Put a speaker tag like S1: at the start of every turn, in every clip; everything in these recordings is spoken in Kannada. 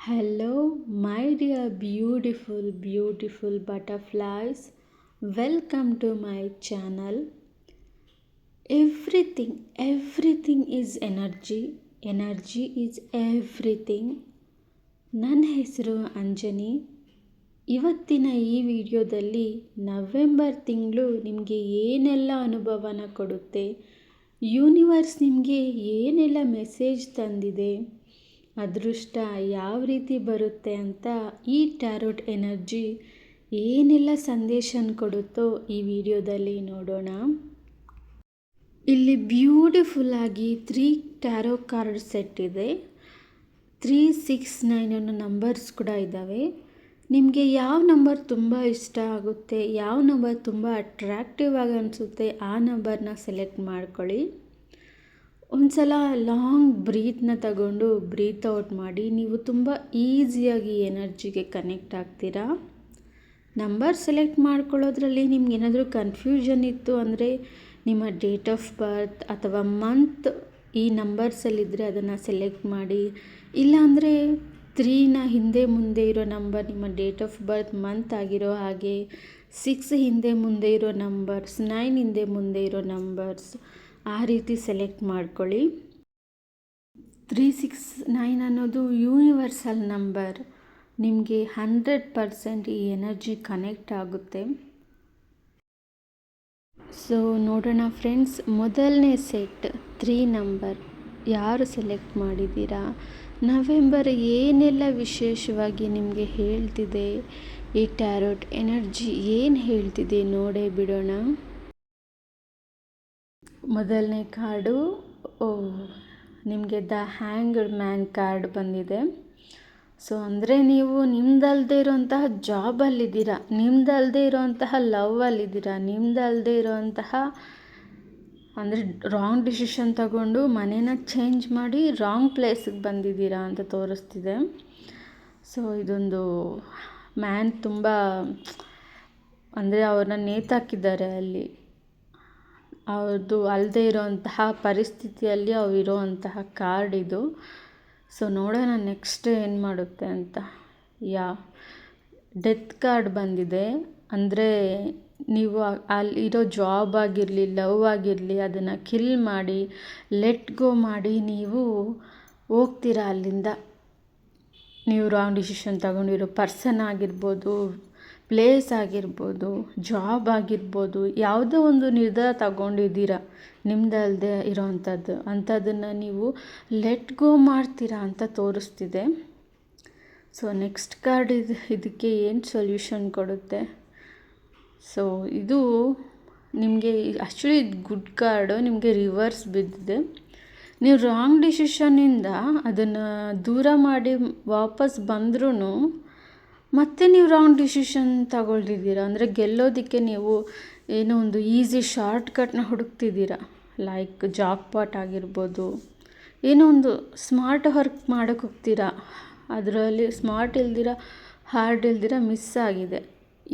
S1: Hello, my dear beautiful butterflies. Welcome to my channel. Everything is energy. Energy is everything. ನನ್ನ ಹೆಸರು ಅಂಜನಿ. ಇವತ್ತಿನ ಈ ವಿಡಿಯೋದಲ್ಲಿ ನವೆಂಬರ್ ತಿಂಗಳು ನಿಮಗೆ ಏನೆಲ್ಲ ಅನುಭವನ ಕೊಡುತ್ತೆ, ಯೂನಿವರ್ಸ್ ನಿಮಗೆ ಏನೆಲ್ಲ ಮೆಸೇಜ್ ತಂದಿದೆ, ಅದೃಷ್ಟ ಯಾವ ರೀತಿ ಬರುತ್ತೆ ಅಂತ ಈ ಟ್ಯಾರೋಟ್ ಎನರ್ಜಿ ಏನೆಲ್ಲ ಸಂದೇಶನ ಕೊಡುತ್ತೋ ಈ ವಿಡಿಯೋದಲ್ಲಿ ನೋಡೋಣ. ಇಲ್ಲಿ ಬ್ಯೂಟಿಫುಲ್ಲಾಗಿ 3 ಟ್ಯಾರೋ ಕಾರ್ಡ್ ಸೆಟ್ ಇದೆ. 3, 6, 9 ಅನ್ನೋ ನಂಬರ್ಸ್ ಕೂಡ ಇದ್ದಾವೆ. ನಿಮಗೆ ಯಾವ ನಂಬರ್ ತುಂಬ ಇಷ್ಟ ಆಗುತ್ತೆ, ಯಾವ ನಂಬರ್ ತುಂಬ ಅಟ್ರ್ಯಾಕ್ಟಿವ್ ಆಗಿ ಅನಿಸುತ್ತೆ ಆ ನಂಬರ್ನ ಸೆಲೆಕ್ಟ್ ಮಾಡ್ಕೊಳ್ಳಿ. ಒಂದು ಸಲ ಲಾಂಗ್ ಬ್ರೀತ್ನ ತಗೊಂಡು ಬ್ರೀತ್ ಔಟ್ ಮಾಡಿ. ನೀವು ತುಂಬ ಈಸಿಯಾಗಿ ಎನರ್ಜಿಗೆ ಕನೆಕ್ಟ್ ಆಗ್ತೀರಾ. ನಂಬರ್ ಸೆಲೆಕ್ಟ್ ಮಾಡ್ಕೊಳ್ಳೋದ್ರಲ್ಲಿ ನಿಮ್ಗೆ ಏನಾದರೂ ಕನ್ಫ್ಯೂಷನ್ ಇತ್ತು ಅಂದರೆ ನಿಮ್ಮ ಡೇಟ್ ಆಫ್ ಬರ್ತ್ ಅಥವಾ ಮಂತ್ ಈ ನಂಬರ್ಸಲ್ಲಿದ್ದರೆ ಅದನ್ನು ಸೆಲೆಕ್ಟ್ ಮಾಡಿ. ಇಲ್ಲಾಂದರೆ 3ನ ಹಿಂದೆ ಮುಂದೆ ಇರೋ ನಂಬರ್ ನಿಮ್ಮ ಡೇಟ್ ಆಫ್ ಬರ್ತ್ ಮಂತ್ ಆಗಿರೋ ಹಾಗೆ, 6 ಹಿಂದೆ ಮುಂದೆ ಇರೋ ನಂಬರ್ಸ್, 9 ಹಿಂದೆ ಮುಂದೆ ಇರೋ ನಂಬರ್ಸ್ ಆ ರೀತಿ ಸೆಲೆಕ್ಟ್ ಮಾಡ್ಕೊಳ್ಳಿ. 3, 6, 9 ಅನ್ನೋದು ಯೂನಿವರ್ಸಲ್ ನಂಬರ್. ನಿಮಗೆ 100% ಈ ಎನರ್ಜಿ ಕನೆಕ್ಟ್ ಆಗುತ್ತೆ. ಸೊ ನೋಡೋಣ ಫ್ರೆಂಡ್ಸ್, ಮೊದಲನೇ ಸೆಟ್ 3 ನಂಬರ್ ಯಾರು ಸೆಲೆಕ್ಟ್ ಮಾಡಿದ್ದೀರಾ, ನವೆಂಬರ್ ಏನೆಲ್ಲ ವಿಶೇಷವಾಗಿ ನಿಮಗೆ ಹೇಳ್ತಿದೆ, ಈ ಟ್ಯಾರೋಟ್ ಎನರ್ಜಿ ಏನು ಹೇಳ್ತಿದೆ ನೋಡೇ ಬಿಡೋಣ. ಮೊದಲನೇ ಕಾರ್ಡು ನಿಮಗೆ ದ ಹ್ಯಾಂಗ್ಡ್ ಮ್ಯಾನ್ ಕಾರ್ಡ್ ಬಂದಿದೆ. ಸೊ ಅಂದರೆ ನೀವು ನಿಮ್ದಲ್ಲದೆ ಇರೋಂತಹ ಜಾಬಲ್ಲಿದ್ದೀರಾ, ನಿಮ್ದಲ್ಲದೆ ಇರೋಂತಹ ಲವ್ವಲ್ಲಿದ್ದೀರಾ, ನಿಮ್ದಲ್ಲದೆ ಇರೋಂತಹ ಅಂದರೆ ರಾಂಗ್ ಡಿಸಿಷನ್ ತಗೊಂಡು ಮನೇನ ಚೇಂಜ್ ಮಾಡಿ ರಾಂಗ್ ಪ್ಲೇಸಿಗೆ ಬಂದಿದ್ದೀರಾ ಅಂತ ತೋರಿಸ್ತಿದೆ. ಸೊ ಇದೊಂದು ಮ್ಯಾನ್ ತುಂಬ ಅಂದರೆ ಅವ್ರನ್ನ ನೇತಾಕಿದ್ದಾರೆ ಅಲ್ಲಿ. ಅವ್ರದ್ದು ಅಲ್ಲದೆ ಇರೋಂತಹ ಪರಿಸ್ಥಿತಿಯಲ್ಲಿ ಅವಿರೋಂತಹ ಕಾರ್ಡ್ ಇದು. ಸೊ ನೋಡೋಣ ನೆಕ್ಸ್ಟ್ ಏನು ಮಾಡುತ್ತೆ ಅಂತ. ಡೆತ್ ಕಾರ್ಡ್ ಬಂದಿದೆ. ಅಂದರೆ ನೀವು ಅಲ್ಲಿರೋ ಜಾಬ್ ಆಗಿರಲಿ, ಲವ್ ಆಗಿರಲಿ, ಅದನ್ನು ಕಿಲ್ ಮಾಡಿ ಲೆಟ್ ಗೋ ಮಾಡಿ ನೀವು ಹೋಗ್ತೀರಾ ಅಲ್ಲಿಂದ. ನೀವು ರಾಂಗ್ ಡಿಸಿಷನ್ ತಗೊಂಡಿರೋ ಪರ್ಸನ್ ಆಗಿರ್ಬೋದು, ಪ್ಲೇಸ್ ಆಗಿರ್ಬೋದು, ಜಾಬ್ ಆಗಿರ್ಬೋದು, ಯಾವುದೋ ಒಂದು ನಿರ್ಧಾರ ತಗೊಂಡಿದ್ದೀರಾ ನಿಮ್ಮದಲ್ಲದೆ ಇರೋವಂಥದ್ದು, ಅಂಥದ್ದನ್ನು ನೀವು ಲೆಟ್ ಗೋ ಮಾಡ್ತೀರಾ ಅಂತ ತೋರಿಸ್ತಿದೆ. ಸೊ ನೆಕ್ಸ್ಟ್ ಕಾರ್ಡ್ ಇದಕ್ಕೆ ಏನು ಸೊಲ್ಯೂಷನ್ ಕೊಡುತ್ತೆ. ಸೊ ಇದು ನಿಮಗೆ ಆ್ಯಕ್ಚುಲಿ ಗುಡ್ ಕಾರ್ಡು, ನಿಮಗೆ ರಿವರ್ಸ್ ಬಿದ್ದಿದೆ. ನೀವು ರಾಂಗ್ ಡಿಸಿಷನ್ನಿಂದ ಅದನ್ನು ದೂರ ಮಾಡಿ ವಾಪಸ್ ಬಂದ್ರೂ ಮತ್ತೆ ನೀವು ರಾಂಗ್ ಡಿಸಿಷನ್ ತಗೊಳ್ತಿದ್ದೀರಾ. ಅಂದರೆ ಗೆಲ್ಲೋದಕ್ಕೆ ನೀವು ಏನೋ ಒಂದು ಈಸಿ ಶಾರ್ಟ್ಕಟ್ನ ಹುಡುಕ್ತಿದ್ದೀರಾ. ಲೈಕ್ ಜಾಬ್ ಪಾಟ್ ಆಗಿರ್ಬೋದು, ಏನೋ ಒಂದು ಸ್ಮಾರ್ಟ್ ವರ್ಕ್ ಮಾಡೋಕ್ಕೆ ಹೋಗ್ತೀರಾ, ಅದರಲ್ಲಿ ಸ್ಮಾರ್ಟ್ ಇಲ್ದಿರ ಹಾರ್ಡ್ ಇಲ್ದಿರ ಮಿಸ್ ಆಗಿದೆ.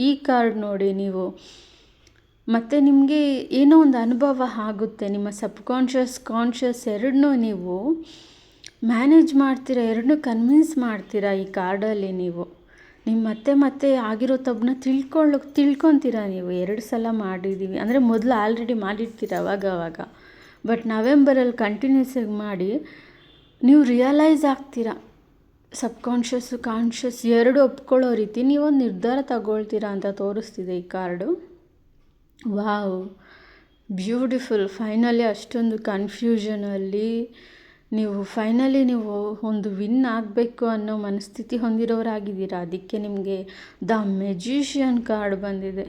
S1: ಈ ಕಾರ್ಡ್ ನೋಡಿ ನೀವು ಮತ್ತು ನಿಮಗೆ ಏನೋ ಒಂದು ಅನುಭವ ಆಗುತ್ತೆ. ನಿಮ್ಮ ಸಬ್ಕಾನ್ಷಿಯಸ್ ಕಾನ್ಷಿಯಸ್ ಎರಡನ್ನೂ ನೀವು ಮ್ಯಾನೇಜ್ ಮಾಡ್ತೀರಾ, ಎರಡನ್ನೂ ಕನ್ವಿನ್ಸ್ ಮಾಡ್ತೀರಾ. ಈ ಕಾರ್ಡಲ್ಲಿ ನೀವು ಮತ್ತೆ ಆಗಿರೋ ತಪ್ಪನ್ನ ತಿಳ್ಕೊತೀರಾ. ನೀವು 2 ಸಲ ಮಾಡಿದ್ದೀವಿ ಅಂದರೆ ಮೊದಲು ಆಲ್ರೆಡಿ ಮಾಡಿರ್ತೀರ ಅವಾಗ. ಬಟ್ ನವೆಂಬರಲ್ಲಿ ಕಂಟಿನ್ಯೂಸ್ ಆಗಿ ಮಾಡಿ ನೀವು ರಿಯಲೈಸ್ ಆಗ್ತೀರಾ. ಸಬ್ಕಾನ್ಷಿಯಸ್ಸು ಕಾನ್ಷಿಯಸ್ ಎರಡು ಒಪ್ಕೊಳ್ಳೋ ರೀತಿ ನೀವೊಂದು ನಿರ್ಧಾರ ತಗೊಳ್ತೀರಾ ಅಂತ ತೋರಿಸ್ತಿದೆ ಈ ಕಾರ್ಡು. Wow, beautiful. ಫೈನಲಿ ಅಷ್ಟೊಂದು ಕನ್ಫ್ಯೂಷನಲ್ಲಿ ನೀವು ನೀವು ಒಂದು ವಿನ್ ಆಗಬೇಕು ಅನ್ನೋ ಮನಸ್ಥಿತಿ ಹೊಂದಿರೋರಾಗಿದ್ದೀರಾ. ಅದಕ್ಕೆ ನಿಮಗೆ ದ ಮೆಜಿಷಿಯನ್ ಕಾರ್ಡ್ ಬಂದಿದೆ.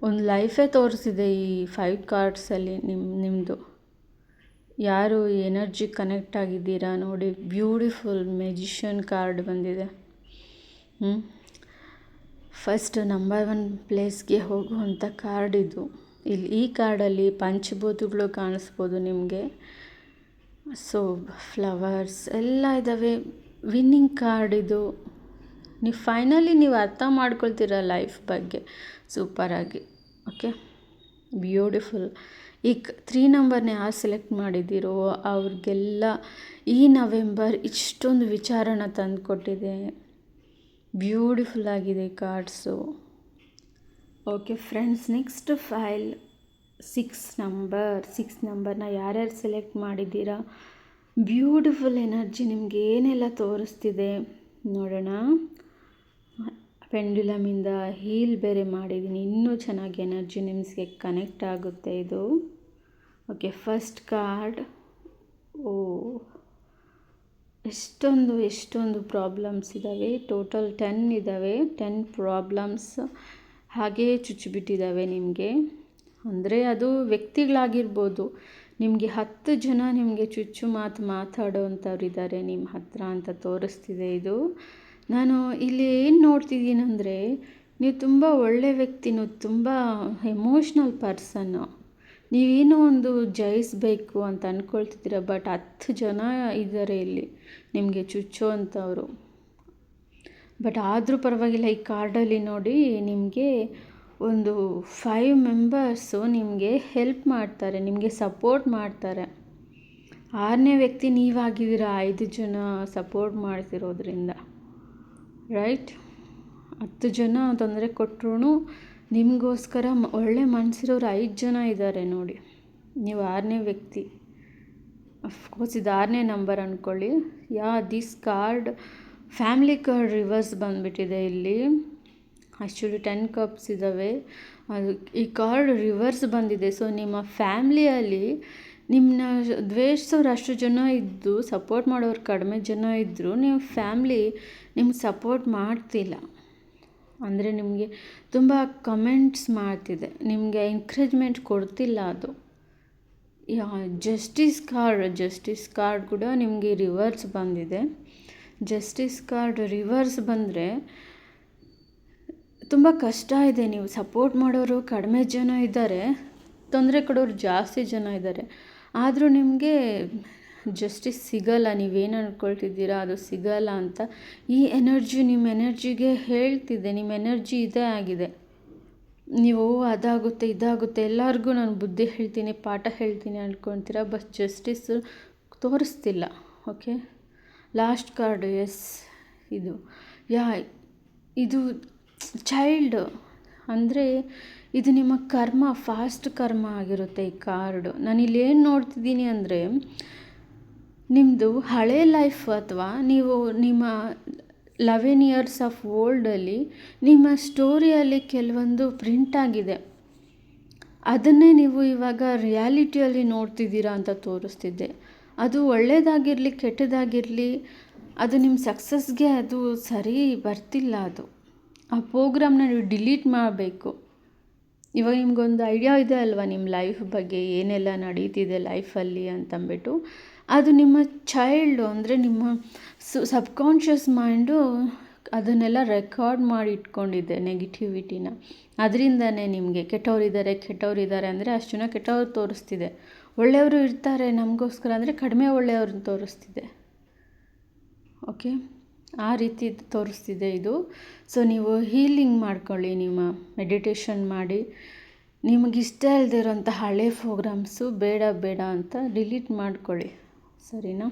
S1: ಒಂದು ಲೈಫೇ ತೋರಿಸಿದೆ ಈ 5 ಕಾರ್ಡ್ಸಲ್ಲಿ ನಿಮ್ಮದು. ಯಾರು ಎನರ್ಜಿ ಕನೆಕ್ಟ್ ಆಗಿದ್ದೀರಾ ನೋಡಿ, ಬ್ಯೂಟಿಫುಲ್ ಮೆಜಿಷಿಯನ್ ಕಾರ್ಡ್ ಬಂದಿದೆ. ಫಸ್ಟ್ ನಂಬರ್ 1 ಪ್ಲೇಸ್ಗೆ ಹೋಗುವಂಥ ಕಾರ್ಡ್ ಇದು. ಈ ಕಾರ್ಡಲ್ಲಿ ಪಂಚಭೂತಗಳು ಕಾಣಿಸ್ಬೋದು ನಿಮಗೆ. ಸೊ ಫ್ಲವರ್ಸ್ ಎಲ್ಲ ಇದ್ದಾವೆ. ವಿನ್ನಿಂಗ್ ಕಾರ್ಡ್ ಇದು. ನೀವು ಅರ್ಥ ಮಾಡ್ಕೊಳ್ತೀರ ಲೈಫ್ ಬಗ್ಗೆ ಸೂಪರಾಗಿ. Okay, beautiful. ಈ 3 ನಂಬರ್ನ ಯಾರು ಸೆಲೆಕ್ಟ್ ಮಾಡಿದ್ದೀರೋ ಅವ್ರಿಗೆಲ್ಲ ಈ ನವೆಂಬರ್ ಇಷ್ಟೊಂದು ವಿಚಾರನ ತಂದುಕೊಟ್ಟಿದೆ. ಬ್ಯೂಟಿಫುಲ್ ಆಗಿದೆ cards. Okay friends, next file 6 ನಂಬರ್ನ ಯಾರ್ಯಾರು ಸೆಲೆಕ್ಟ್ ಮಾಡಿದ್ದೀರಾ, ಬ್ಯೂಟಿಫುಲ್ ಎನರ್ಜಿ ನಿಮಗೆ ಏನೆಲ್ಲ ತೋರಿಸ್ತಿದೆ ನೋಡೋಣ. ಪೆಂಡ್ಯುಲಮಿಂದ ಹೀಲ್ ಬೇರೆ ಮಾಡಿದ್ದೀನಿ, ಇನ್ನೂ ಚೆನ್ನಾಗಿ ಎನರ್ಜಿ ನಿಮಗೆ ಕನೆಕ್ಟ್ ಆಗುತ್ತೆ ಇದು. Okay, first card. ಎಷ್ಟೊಂದು ಪ್ರಾಬ್ಲಮ್ಸ್ ಇದ್ದಾವೆ. ಟೋಟಲ್ 10 ಇದ್ದಾವೆ. 10 ಪ್ರಾಬ್ಲಮ್ಸ್ ಹಾಗೇ ಚುಚ್ಚಿಬಿಟ್ಟಿದ್ದಾವೆ ನಿಮಗೆ. ಅಂದರೆ ಅದು ವ್ಯಕ್ತಿಗಳಾಗಿರ್ಬೋದು. ನಿಮಗೆ 10 ಜನ ನಿಮಗೆ ಚುಚ್ಚು ಮಾತಾಡೋವಂಥವ್ರು ಇದ್ದಾರೆ ನಿಮ್ಮ ಹತ್ರ ಅಂತ ತೋರಿಸ್ತಿದೆ ಇದು. ನಾನು ಇಲ್ಲಿ ಏನು ನೋಡ್ತಿದ್ದೀನಿ ಅಂದರೆ, ನೀವು ತುಂಬ ಒಳ್ಳೆ ವ್ಯಕ್ತಿನೂ, ತುಂಬ ಎಮೋಷ್ನಲ್ ಪರ್ಸನ್ನು. ನೀವೇನೋ ಒಂದು ಜಯಿಸಬೇಕು ಅಂತ ಅಂದ್ಕೊಳ್ತಿದ್ದೀರ, ಬಟ್ 10 ಜನ ಇದ್ದಾರೆ ಇಲ್ಲಿ ನಿಮಗೆ ಚುಚ್ಚೋ ಅಂಥವ್ರು. ಬಟ್ ಆದರೂ ಪರವಾಗಿಲ್ಲ, ಈ ಕಾರ್ಡಲ್ಲಿ ನೋಡಿ ನಿಮಗೆ ಒಂದು 5 ಮೆಂಬರ್ಸು ನಿಮಗೆ ಹೆಲ್ಪ್ ಮಾಡ್ತಾರೆ, ನಿಮಗೆ ಸಪೋರ್ಟ್ ಮಾಡ್ತಾರೆ. 6ನೇ ವ್ಯಕ್ತಿ ನೀವಾಗಿದ್ದೀರ 5 ಜನ ಸಪೋರ್ಟ್ ಮಾಡ್ತಿರೋದ್ರಿಂದ, ರೈಟ್. 10 ಜನ ತೊಂದರೆ ಕೊಟ್ಟರು ನಿಮಗೋಸ್ಕರ ಒಳ್ಳೆ ಮನಸ್ಸಿರೋರು 5 ಜನ ಇದ್ದಾರೆ ನೋಡಿ. ನೀವು 6ನೇ ವ್ಯಕ್ತಿ. ಅಫ್ಕೋರ್ಸ್ ಇದು 6ನೇ ನಂಬರ್ ಅಂದ್ಕೊಳ್ಳಿ. This card family card reverse ಬಂದುಬಿಟ್ಟಿದೆ ಇಲ್ಲಿ. ಆ್ಯಕ್ಚುಲಿ 10 ಕಪ್ಸ್ ಇದ್ದಾವೆ, ಅದು ಈ ಕಾರ್ಡ್ ರಿವರ್ಸ್ ಬಂದಿದೆ. ಸೊ ನಿಮ್ಮ ಫ್ಯಾಮ್ಲಿಯಲ್ಲಿ ನಿಮ್ಮನ್ನ ದ್ವೇಷಿಸೋರು ಅಷ್ಟು ಜನ ಇದ್ದು ಸಪೋರ್ಟ್ ಮಾಡೋರು ಕಡಿಮೆ ಜನ ಇದ್ದರೂ, ನಿಮ್ಮ ಫ್ಯಾಮ್ಲಿ ನಿಮ್ಗೆ ಸಪೋರ್ಟ್ ಮಾಡ್ತಿಲ್ಲ. ಅಂದರೆ ನಿಮಗೆ ತುಂಬ ಕಮೆಂಟ್ಸ್ ಮಾಡ್ತಿದೆ, ನಿಮಗೆ ಎಂಕರೇಜ್ಮೆಂಟ್ ಕೊಡ್ತಿಲ್ಲ ಅದು. ಜಸ್ಟಿಸ್ ಕಾರ್ಡ್ ಕೂಡ ನಿಮಗೆ ರಿವರ್ಸ್ ಬಂದಿದೆ. ಜಸ್ಟಿಸ್ ಕಾರ್ಡ್ ರಿವರ್ಸ್ ಬಂದರೆ ತುಂಬ ಕಷ್ಟ ಇದೆ. ನೀವು ಸಪೋರ್ಟ್ ಮಾಡೋರು ಕಡಿಮೆ ಜನ ಇದ್ದಾರೆ, ತೊಂದರೆ ಕೊಡೋರು ಜಾಸ್ತಿ ಜನ ಇದ್ದಾರೆ. ಆದರೂ ನಿಮಗೆ ಜಸ್ಟಿಸ್ ಸಿಗಲ್ಲ. ನೀವೇನು ಅಂದ್ಕೊಳ್ತಿದ್ದೀರಾ ಅದು ಸಿಗಲ್ಲ ಅಂತ ಈ ಎನರ್ಜಿ ನಿಮ್ಮ ಎನರ್ಜಿಗೆ ಹೇಳ್ತಿದೆ. ನಿಮ್ಮ ಎನರ್ಜಿ ಇದೇ ಆಗಿದೆ. ನೀವು ಅದಾಗುತ್ತೆ ಇದಾಗುತ್ತೆ ಎಲ್ಲರಿಗೂ ನಾನು ಬುದ್ಧಿ ಹೇಳ್ತೀನಿ, ಪಾಠ ಹೇಳ್ತೀನಿ ಅಂದ್ಕೊಳ್ತೀರಾ, ಬಟ್ ಜಸ್ಟಿಸ್ ತೋರಿಸ್ತಿಲ್ಲ. Okay, last card. ಎಸ್, ಇದು ಚೈಲ್ಡ್ ಅಂದರೆ ಇದು ನಿಮ್ಮ ಕರ್ಮ, ಫಾಸ್ಟ್ ಕರ್ಮ ಆಗಿರುತ್ತೆ ಈ ಕಾರ್ಡು. ನಾನಿಲ್ಲಿ ಏನು ನೋಡ್ತಿದ್ದೀನಿ ಅಂದರೆ, ನಿಮ್ಮದು ಹಳೆ ಲೈಫ್ ಅಥವಾ ನೀವು ನಿಮ್ಮ 11 ಇಯರ್ಸ್ ಆಫ್ ಓಲ್ಡಲ್ಲಿ ನಿಮ್ಮ ಸ್ಟೋರಿಯಲ್ಲಿ ಕೆಲವೊಂದು ಪ್ರಿಂಟ್ ಆಗಿದೆ. ಅದನ್ನೇ ನೀವು ಇವಾಗ ರಿಯಾಲಿಟಿಯಲ್ಲಿ ನೋಡ್ತಿದ್ದೀರಾ ಅಂತ ತೋರಿಸ್ತಿದ್ದೆ. ಅದು ಒಳ್ಳೆಯದಾಗಿರಲಿ ಕೆಟ್ಟದಾಗಿರಲಿ, ಅದು ನಿಮ್ಮ ಸಕ್ಸಸ್ಗೆ ಅದು ಸರಿ ಬರ್ತಿಲ್ಲ. ಅದು ಆ ಪ್ರೋಗ್ರಾಮ್ನ ನೀವು ಡಿಲೀಟ್ ಮಾಡಬೇಕು. ಇವಾಗ ನಿಮಗೊಂದು ಐಡಿಯಾ ಇದೆ ಅಲ್ವಾ ನಿಮ್ಮ ಲೈಫ್ ಬಗ್ಗೆ, ಏನೆಲ್ಲ ನಡೀತಿದೆ ಲೈಫಲ್ಲಿ ಅಂತಂದ್ಬಿಟ್ಟು. ಅದು ನಿಮ್ಮ ಚೈಲ್ಡು ಅಂದರೆ ನಿಮ್ಮ ಸಬ್ಕಾನ್ಷಿಯಸ್ ಮೈಂಡು ಅದನ್ನೆಲ್ಲ ರೆಕಾರ್ಡ್ ಮಾಡಿ ಇಟ್ಕೊಂಡಿದೆ ನೆಗೆಟಿವಿಟಿನ. ಅದರಿಂದನೇ ನಿಮಗೆ ಕೆಟ್ಟವರಿದ್ದಾರೆ ಅಂದರೆ ಅಷ್ಟು ಜನ ಕೆಟ್ಟವ್ರು ತೋರಿಸ್ತಿದೆ. ಒಳ್ಳೆಯವರು ಇರ್ತಾರೆ ನಮಗೋಸ್ಕರ ಅಂದರೆ ಕಡಿಮೆ ಒಳ್ಳೆಯವ್ರನ್ನ ತೋರಿಸ್ತಿದೆ. ಓಕೆ, ಆ ರೀತಿ ತೋರಿಸ್ತಿದೆ ಇದು. ಸೊ ನೀವು ಹೀಲಿಂಗ್ ಮಾಡ್ಕೊಳ್ಳಿ, ನಿಮ್ಮ ಮೆಡಿಟೇಷನ್ ಮಾಡಿ. ನಿಮಗಿಷ್ಟ ಇಲ್ಲದೆ ಇರೋಂಥ ಹಳೆ ಪ್ರೋಗ್ರಾಮ್ಸು ಬೇಡ ಅಂತ ಡಿಲೀಟ್ ಮಾಡ್ಕೊಳ್ಳಿ, ಸರಿನಾ?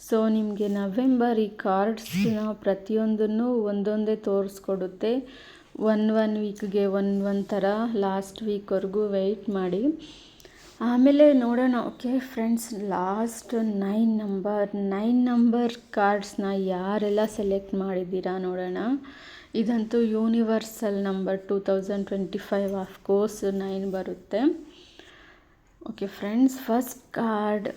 S1: ಸೊ ನಿಮಗೆ ನವೆಂಬರ್ ಈ ಕಾರ್ಡ್ಸ್ನ ಪ್ರತಿಯೊಂದನ್ನು ಒಂದೊಂದೇ ತೋರಿಸ್ಕೊಡುತ್ತೆ. ಒನ್ ವೀಕ್ಗೆ ಒಂದು ಥರ, ಲಾಸ್ಟ್ ವೀಕ್ವರೆಗೂ ವೆಯ್ಟ್ ಮಾಡಿ, ಆಮೇಲೆ ನೋಡೋಣ. ಓಕೆ ಫ್ರೆಂಡ್ಸ್, ಲಾಸ್ಟ್ 9 ನಂಬರ್ ಕಾರ್ಡ್ಸ್ನ ಯಾರೆಲ್ಲ ಸೆಲೆಕ್ಟ್ ಮಾಡಿದ್ದೀರಾ ನೋಡೋಣ. ಇದಂತೂ ಯೂನಿವರ್ಸಲ್ ನಂಬರ್ 2025 ಆಫ್ಕೋರ್ಸ್ 9 ಬರುತ್ತೆ. Okay friends, first card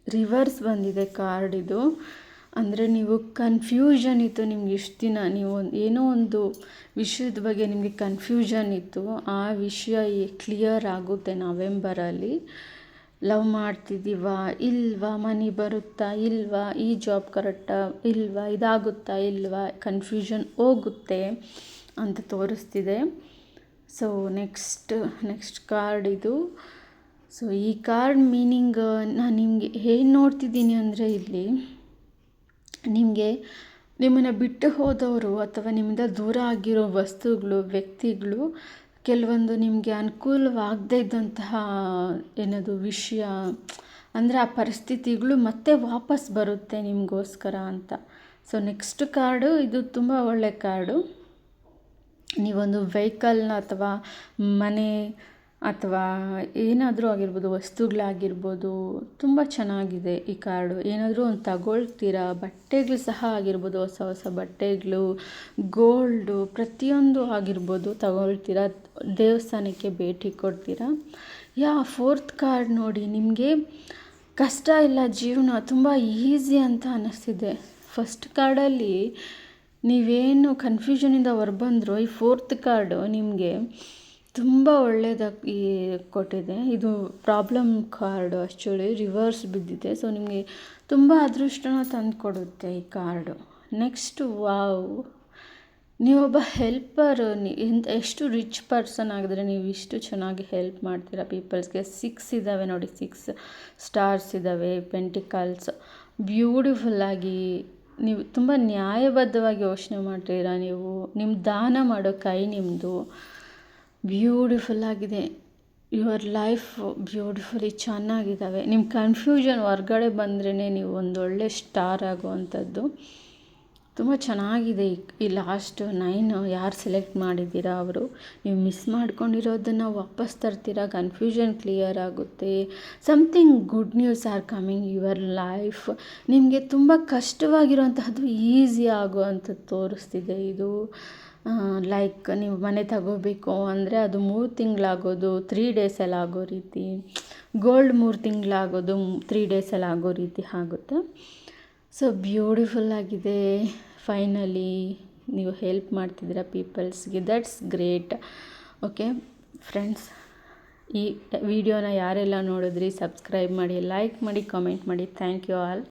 S1: reverse ಬಂದಿದೆ ಕಾರ್ಡ್ ಇದು. ಅಂದರೆ ನೀವು ಕನ್ಫ್ಯೂಷನ್ ಇತ್ತು ನಿಮ್ಗೆ ಇಷ್ಟು ದಿನ, ನೀವು ಏನೋ ಒಂದು ವಿಷಯದ ಬಗ್ಗೆ ನಿಮಗೆ ಕನ್ಫ್ಯೂಷನ್ ಇತ್ತು, ಆ ವಿಷಯ ಕ್ಲಿಯರ್ ಆಗುತ್ತೆ ನವೆಂಬರಲ್ಲಿ. ಲವ್ ಮಾಡ್ತಿದ್ದೀವಾ ಇಲ್ವಾ, ಮನಿ ಬರುತ್ತಾ ಇಲ್ವಾ, ಈ ಜಾಬ್ ಕರೆಕ್ಟಾ ಇಲ್ವಾ, ಇದಾಗುತ್ತಾ ಇಲ್ವಾ, ಕನ್ಫ್ಯೂಷನ್ ಹೋಗುತ್ತೆ ಅಂತ ತೋರಿಸ್ತಿದೆ. ಸೊ ನೆಕ್ಸ್ಟ್ ಕಾರ್ಡ್ ಇದು. ಸೊ ಈ ಕಾರ್ಡ್ ಮೀನಿಂಗ್ ನಾನು ನಿಮಗೆ ಏನು ನೋಡ್ತಿದ್ದೀನಿ ಅಂದರೆ, ಇಲ್ಲಿ ನಿಮ್ಮನ್ನು ಬಿಟ್ಟು ಹೋದವರು ಅಥವಾ ನಿಮ್ಮಿಂದ ದೂರ ಆಗಿರೋ ವಸ್ತುಗಳು, ವ್ಯಕ್ತಿಗಳು ಕೆಲವೊಂದು ನಿಮಗೆ ಅನುಕೂಲವಾಗದೇ ಇದ್ದಂತಹ ಏನದು ವಿಷಯ ಅಂದರೆ ಆ ಪರಿಸ್ಥಿತಿಗಳು ಮತ್ತೆ ವಾಪಸ್ ಬರುತ್ತೆ ನಿಮಗೋಸ್ಕರ ಅಂತ. ಸೊ ನೆಕ್ಸ್ಟ್ ಕಾರ್ಡು, ಇದು ತುಂಬ ಒಳ್ಳೆ ಕಾರ್ಡು. ನೀವೊಂದು ವೆಹಿಕಲ್ನ ಅಥವಾ ಮನೆ ಅಥವಾ ಏನಾದರೂ ಆಗಿರ್ಬೋದು, ವಸ್ತುಗಳಾಗಿರ್ಬೋದು, ತುಂಬ ಚೆನ್ನಾಗಿದೆ ಈ ಕಾರ್ಡು. ಏನಾದರೂ ಒಂದು ತಗೊಳ್ತೀರಾ, ಬಟ್ಟೆಗಳು ಸಹ ಆಗಿರ್ಬೋದು, ಹೊಸ ಹೊಸ ಬಟ್ಟೆಗಳು, ಗೋಲ್ಡು, ಪ್ರತಿಯೊಂದು ಆಗಿರ್ಬೋದು ತಗೊಳ್ತೀರಾ, ದೇವಸ್ಥಾನಕ್ಕೆ ಭೇಟಿ ಕೊಡ್ತೀರಾ. ಫೋರ್ತ್ ಕಾರ್ಡ್ ನೋಡಿ, ನಿಮಗೆ ಕಷ್ಟ ಇಲ್ಲ, ಜೀವನ ತುಂಬ ಈಸಿ ಅಂತ ಅನ್ನಿಸ್ತಿದೆ. ಫಸ್ಟ್ ಕಾರ್ಡಲ್ಲಿ ನೀವೇನು ಕನ್ಫ್ಯೂಷನಿಂದ ಹೊರಬಂದ್ರು, ಈ ಫೋರ್ತ್ ಕಾರ್ಡು ನಿಮಗೆ ತುಂಬ ಒಳ್ಳೆಯದಾಗಿ ಕೊಟ್ಟಿದೆ. ಇದು ಪ್ರಾಬ್ಲಮ್ ಕಾರ್ಡು, ಆ್ಯಕ್ಚುಲಿ ರಿವರ್ಸ್ ಬಿದ್ದಿದೆ. ಸೊ ನಿಮಗೆ ತುಂಬ ಅದೃಷ್ಟನ ತಂದು ಕೊಡುತ್ತೆ ಈ ಕಾರ್ಡು. ನೆಕ್ಸ್ಟು ನೀವೊಬ್ಬ ಹೆಲ್ಪರು. ಎಷ್ಟು ರಿಚ್ ಪರ್ಸನ್ ಆಗಿದ್ರೆ ನೀವು ಇಷ್ಟು ಚೆನ್ನಾಗಿ ಹೆಲ್ಪ್ ಮಾಡ್ತೀರಾ ಪೀಪಲ್ಸ್ಗೆ. 6 ಇದ್ದಾವೆ ನೋಡಿ, 6 ಸ್ಟಾರ್ಸ್ ಇದ್ದಾವೆ, ಪೆಂಟಿಕಲ್ಸ್. ಬ್ಯೂಟಿಫುಲ್ಲಾಗಿ ನೀವು ತುಂಬ ನ್ಯಾಯಬದ್ಧವಾಗಿ ಯೋಚನೆ ಮಾಡ್ತೀರಾ. ನಿಮ್ಮ ದಾನ ಮಾಡೋ ಕೈ ನಿಮ್ಮದು ಬ್ಯೂಟಿಫುಲ್ಲಾಗಿದೆ. ಯುವರ್ ಲೈಫ್ ಬ್ಯೂಟಿಫುಲಿ ಚೆನ್ನಾಗಿದ್ದಾವೆ. ನಿಮ್ಮ ಕನ್ಫ್ಯೂಷನ್ ಹೊರ್ಗಡೆ ಬಂದ್ರೇ ನೀವು ಒಂದೊಳ್ಳೆ ಸ್ಟಾರ್ ಆಗುವಂಥದ್ದು. ತುಂಬ ಚೆನ್ನಾಗಿದೆ. ಈ ಲಾಸ್ಟ್ 9 ಯಾರು ಸೆಲೆಕ್ಟ್ ಮಾಡಿದ್ದೀರಾ ಅವರು ನೀವು ಮಿಸ್ ಮಾಡ್ಕೊಂಡಿರೋದನ್ನು ವಾಪಸ್ ತರ್ತೀರಾ. ಕನ್ಫ್ಯೂಷನ್ ಕ್ಲಿಯರ್ ಆಗುತ್ತೆ. Something good news are coming your life. ನಿಮಗೆ ತುಂಬ ಕಷ್ಟವಾಗಿರುವಂತಹದ್ದು ಈಸಿ ಆಗುವಂಥದ್ದು ತೋರಿಸ್ತಿದೆ ಇದು. ಲೈಕ್ ನೀವು ಮನೆ ತಗೋಬೇಕು ಅಂದರೆ ಅದು 3 ತಿಂಗಳಾಗೋದು 3 ಡೇಸಲ್ಲಿ ಆಗೋ ರೀತಿ, ಗೋಲ್ಡ್ 3 ತಿಂಗಳಾಗೋದು 3 ಡೇಸಲ್ಲಿ ಆಗೋ ರೀತಿ ಆಗುತ್ತೆ. ಸೊ ಬ್ಯೂಟಿಫುಲ್ಲಾಗಿದೆ. ಫೈನಲಿ ನೀವು ಹೆಲ್ಪ್ ಮಾಡ್ತಿದ್ದೀರಾ ಪೀಪಲ್ಸ್ಗೆ, ದಟ್ಸ್ ಗ್ರೇಟ್. ಓಕೆ ಫ್ರೆಂಡ್ಸ್, ಈ ವಿಡಿಯೋನ ಯಾರೆಲ್ಲ ನೋಡಿದ್ರಿ ಸಬ್ಸ್ಕ್ರೈಬ್ ಮಾಡಿ, ಲೈಕ್ ಮಾಡಿ, ಕಾಮೆಂಟ್ ಮಾಡಿ. Thank you all.